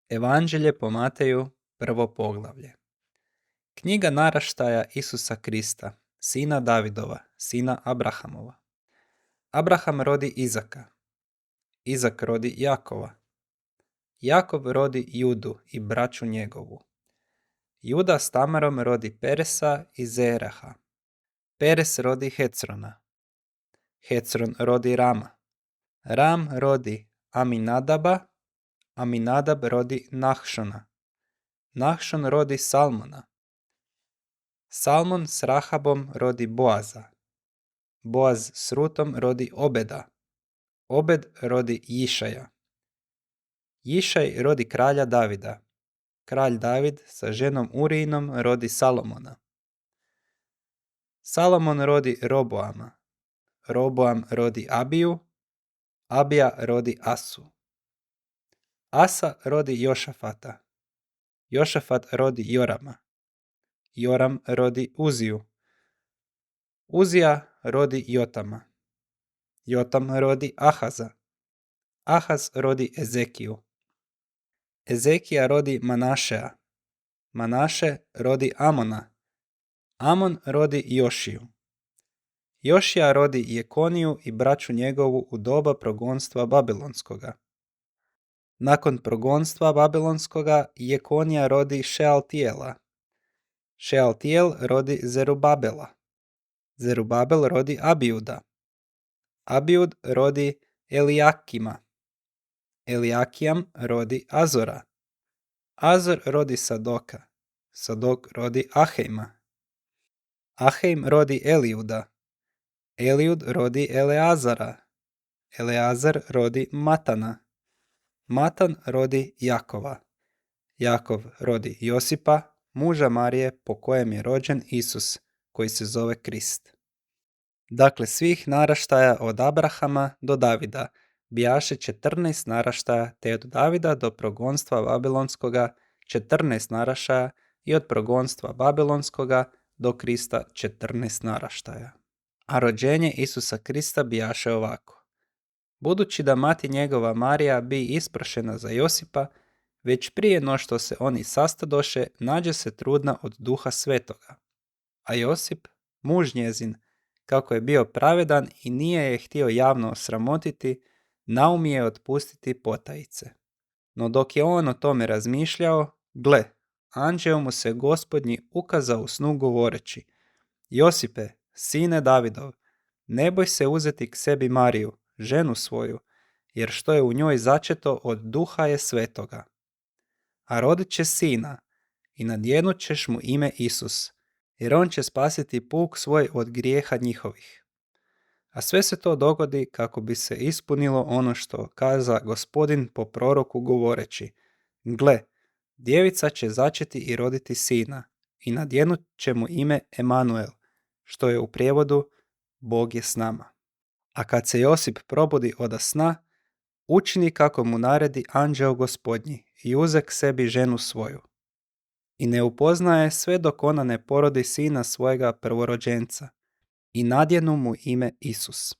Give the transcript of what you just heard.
Evanđelje po Mateju, prvo poglavlje. Knjiga naraštaja Isusa Krista, sina Davidova, sina Abrahamova. Abraham rodi Izaka. Izak rodi Jakova. Jakov rodi Judu i braću njegovu. Juda s Tamarom rodi Peresa i Zeraha. Peres rodi Hecrona. Hecron rodi Rama. Ram rodi Aminadaba. Aminadab rodi Nahšona. Nahšon rodi Salmona. Salmon s Rahabom rodi Boaza. Boaz s Rutom rodi Obeda. Obed rodi Jišaja. Jišaj rodi kralja Davida. Kralj David sa ženom Urijinom rodi Salomona. Salomon rodi Roboama. Roboam rodi Abiju. Abija rodi Asu. Asa rodi Jošafata. Jošafat rodi Jorama. Joram rodi Uziju. Uzija rodi Jotama. Jotam rodi Ahaza. Ahaz rodi Ezekiju. Ezekija rodi Manašea. Manaše rodi Amona. Amon rodi Jošiju. Jošija rodi Jekoniju i braću njegovu u doba progonstva Babilonskoga. Nakon progonstva Babilonskoga Jekonija rodi Šealtijela. Šealtijel rodi Zerubabela. Zerubabel rodi Abijuda. Abijud rodi Elijakima. Elijakijam rodi Azora. Azor rodi Sadoka. Sadok rodi Ahejma. Ahejm rodi Elijuda. Elijud rodi Eleazara. Eleazar rodi Matana. Matan rodi Jakova. Jakov rodi Josipa, muža Marije po kojem je rođen Isus, koji se zove Krist. Dakle, svih naraštaja od Abrahama do Davida bijaše 14 naraštaja, te od Davida do progonstva Babilonskoga 14 naraštaja i od progonstva Babilonskoga do Krista 14 naraštaja. A rođenje Isusa Krista bijaše ovako. Budući da mati njegova Marija bi isprošena za Josipa, već prije no što se oni sastadoše, nađe se trudna od Duha Svetoga. A Josip, muž njezin, kako je bio pravedan i nije je htio javno osramotiti, naumije otpustiti potajice. No dok je on o tome razmišljao, gle, anđeo mu se Gospodnji ukazao u snu govoreći: Josipe, sine Davidov, ne boj se uzeti k sebi Mariju, ženu svoju, jer što je u njoj začeto od Duha je Svetoga. A rodit će sina i nadjenut ćeš mu ime Isus, jer on će spasiti puk svoj od grijeha njihovih. A sve se to dogodi kako bi se ispunilo ono što kaza Gospodin po proroku govoreći: gle, djevica će začeti i roditi sina i nadjenut će mu ime Emanuel, što je u prijevodu Bog je s nama. A kad se Josip probudi oda sna, učini kako mu naredi anđeo Gospodnji i uze k sebi ženu svoju. I ne upoznaje sve dok ona ne porodi sina svojega prvorođenca i nadjenu mu ime Isus.